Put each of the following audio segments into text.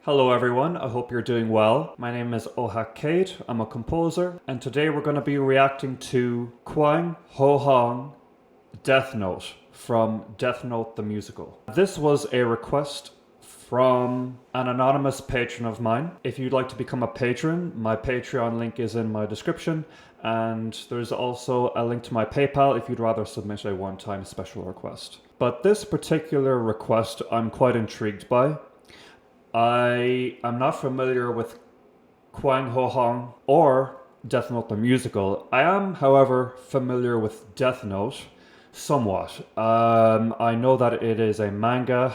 Hello everyone, I hope you're doing well. My name is Ohak Kate, I'm a composer, and today we're going to be reacting to Kwang-Ho Death Note from Death Note the Musical. This was a request from an anonymous patron of mine. If you'd like to become a patron, my Patreon link is in my description, and there's also a link to my PayPal if you'd rather submit a one-time special request. But this particular request I'm quite intrigued by. I am not familiar with Kwang-Ho or Death Note the Musical. I am, however, familiar with Death Note somewhat. I know that it is a manga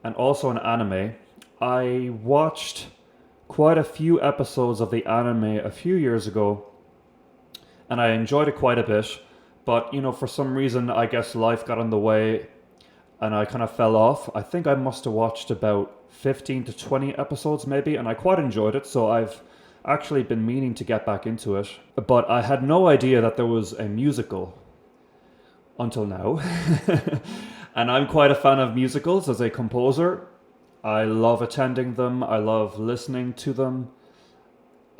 and also an anime. I watched quite a few episodes of the anime a few years ago and I enjoyed it quite a bit, but for some reason I guess life got in the way and I kind of fell off. I think I must have watched about 15 to 20 episodes maybe, and I quite enjoyed it, so I've actually been meaning to get back into it. But I had no idea that there was a musical until now. And I'm quite a fan of musicals as a composer. I love attending them, I love listening to them.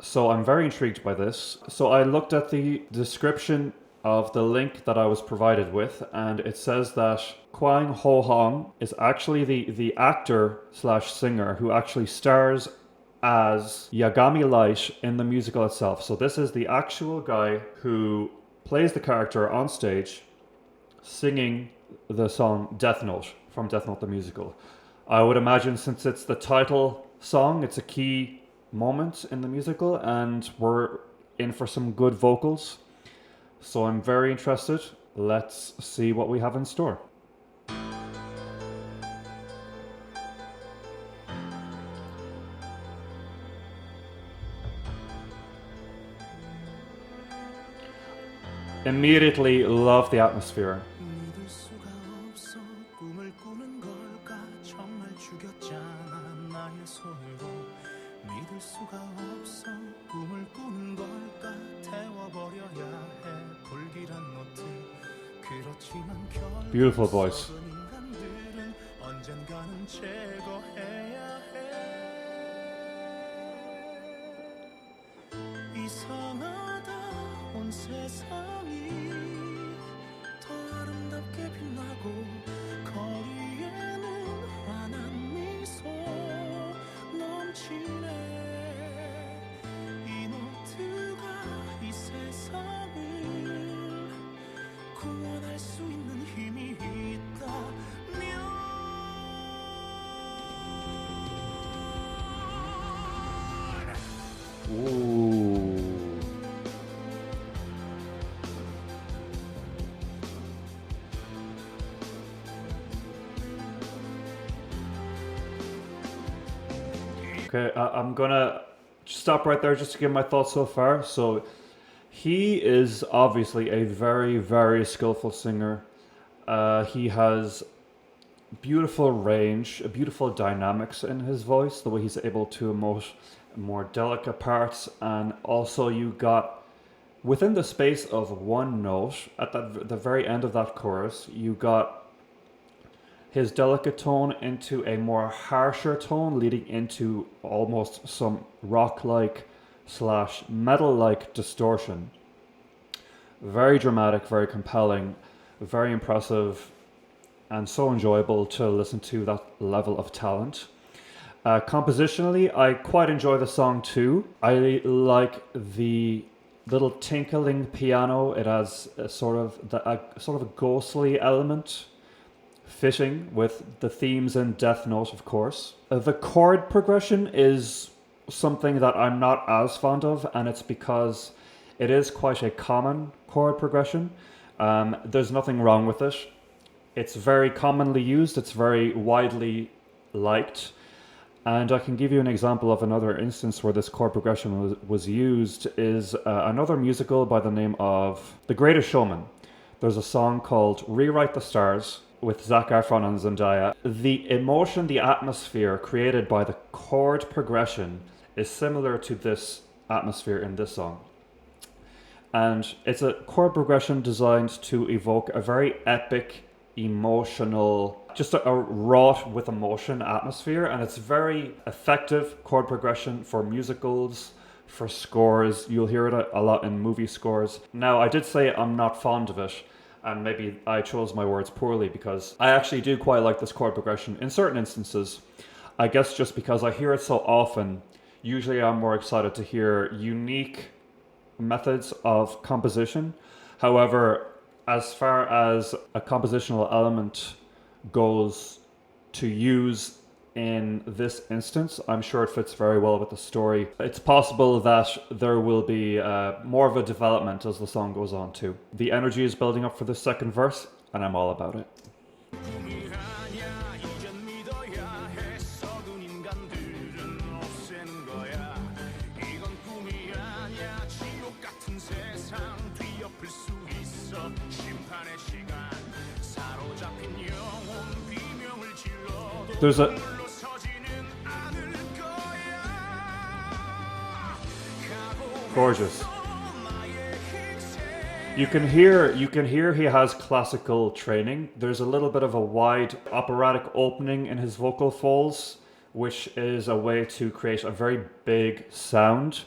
So I'm very intrigued by this. So I looked at the description of the link that I was provided with, and it says that Kwang-Ho is actually the actor slash singer who actually stars as Yagami Light in the musical itself. So this is the actual guy who plays the character on stage singing the song Death Note from Death Note the Musical. I would imagine since it's the title song, it's a key moment in the musical and we're in for some good vocals. So I'm very interested. Let's see what we have in store. Immediately love the atmosphere. Beautiful voice. Ooh. Okay, I'm gonna stop right there just to give my thoughts so far. So he is obviously a very, very skillful singer. He has beautiful range, beautiful dynamics in his voice, the way he's able to emote more delicate parts, and also you got within the space of one note at the very end of that chorus, you got his delicate tone into a more harsher tone, leading into almost some rock-like slash metal-like distortion. Very dramatic, very compelling, very impressive, and so enjoyable to listen to that level of talent. Compositionally, I quite enjoy the song too. I like the little tinkling piano. It has a sort of a ghostly element, fitting with the themes in Death Note, of course. The chord progression is something that I'm not as fond of, and it's because it is quite a common chord progression. There's nothing wrong with it. It's very commonly used. It's very widely liked. And I can give you an example of another instance where this chord progression was used is another musical by the name of The Greatest Showman. There's a song called Rewrite the Stars with Zac Efron and Zendaya. The emotion, the atmosphere created by the chord progression is similar to this atmosphere in this song. And it's a chord progression designed to evoke a very epic, emotional, just a wrought with emotion atmosphere, and it's very effective chord progression for musicals, for scores. You'll hear it a lot in movie scores. Now, I did say I'm not fond of it, and maybe I chose my words poorly, because I actually do quite like this chord progression in certain instances. I guess just because I hear it so often, usually I'm more excited to hear unique methods of composition. However, as far as a compositional element goes to use in this instance, I'm sure it fits very well with the story. It's possible that there will be more of a development as the song goes on too. The energy is building up for the second verse, and I'm all about it. There's a gorgeous. You can hear he has classical training. There's a little bit of a wide operatic opening in his vocal folds, which is a way to create a very big sound.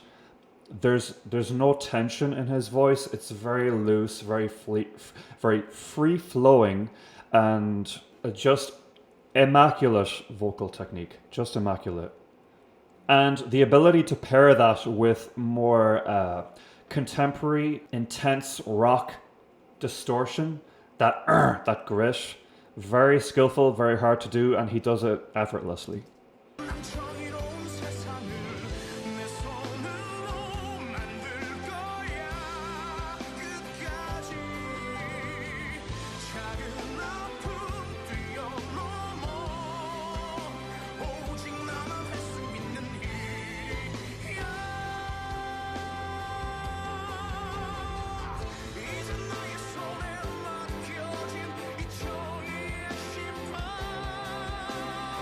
There's no tension in his voice. It's very loose, very free flowing, and just immaculate vocal technique, just immaculate. And the ability to pair that with more contemporary, intense rock distortion, that grit, very skillful, very hard to do, and he does it effortlessly.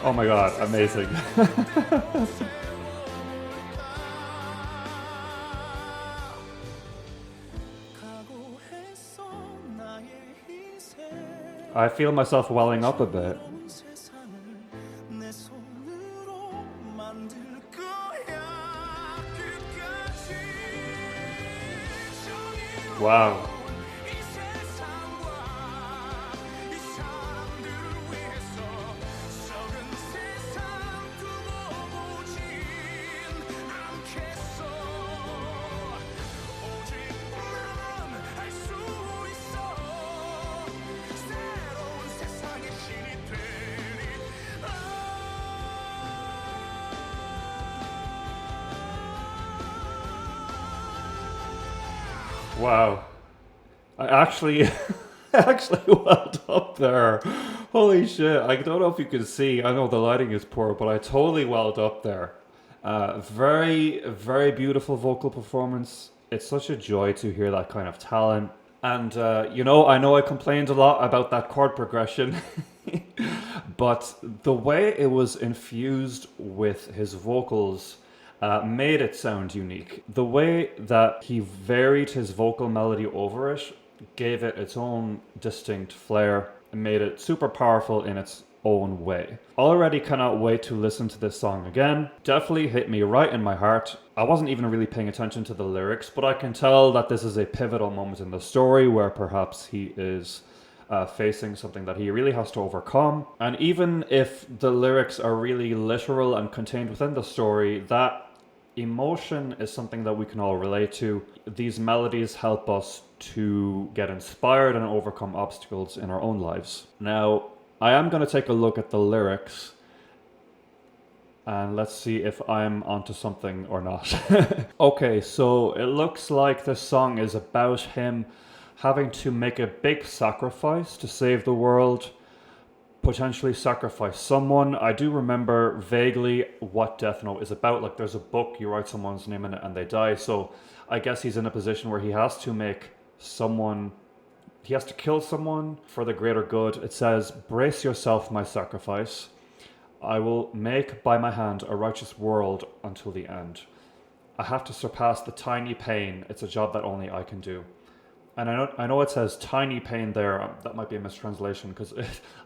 Oh my god, amazing. I feel myself welling up a bit. Wow. Wow. I actually welled up there. Holy shit. I don't know if you can see. I know the lighting is poor, but I totally welled up there. Very, very beautiful vocal performance. It's such a joy to hear that kind of talent. And, I know I complained a lot about that chord progression, but the way it was infused with his vocals made it sound unique. The way that he varied his vocal melody over it gave it its own distinct flair and made it super powerful in its own way. Already cannot wait to listen to this song again. Definitely hit me right in my heart. I wasn't even really paying attention to the lyrics, but I can tell that this is a pivotal moment in the story where perhaps he is facing something that he really has to overcome. And even if the lyrics are really literal and contained within the story, that emotion is something that we can all relate to. These melodies help us to get inspired and overcome obstacles in our own lives. Now, I am going to take a look at the lyrics and let's see if I'm onto something or not. Okay, so it looks like this song is about him having to make a big sacrifice to save the world, potentially sacrifice someone. I do remember vaguely what Death Note is about. Like, there's a book, you write someone's name in it and they die. So I guess he's in a position where he has to kill someone for the greater good. It says, "Brace yourself, my sacrifice. I will make by my hand a righteous world until the end. I have to surpass the tiny pain. It's a job that only I can do. And I know it says tiny pain there. That might be a mistranslation because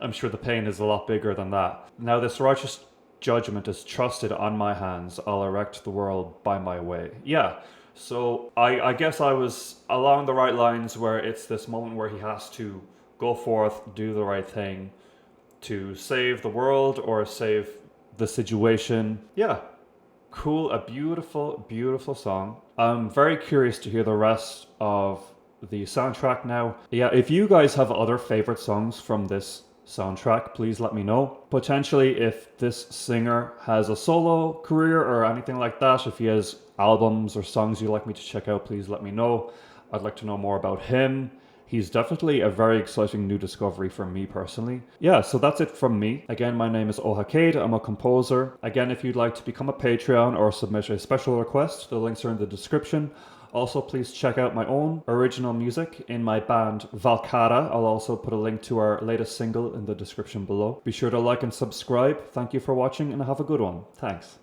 I'm sure the pain is a lot bigger than that. Now this righteous judgment is trusted on my hands. I'll erect the world by my way. Yeah. So I guess I was along the right lines where it's this moment where he has to go forth, do the right thing to save the world or save the situation. Yeah. Cool. A beautiful, beautiful song. I'm very curious to hear the rest of the soundtrack now. Yeah, if you guys have other favorite songs from this soundtrack, please let me know. Potentially, if this singer has a solo career or anything like that, if he has albums or songs you'd like me to check out, please let me know. I'd like to know more about him. He's definitely a very exciting new discovery for me personally. Yeah, so that's it from me. Again, my name is Ohakade. I'm a composer. Again, if you'd like to become a Patreon or submit a special request, the links are in the description. Also, please check out my own original music in my band Valkara. I'll also put a link to our latest single in the description below. Be sure to like and subscribe. Thank you for watching and have a good one. Thanks.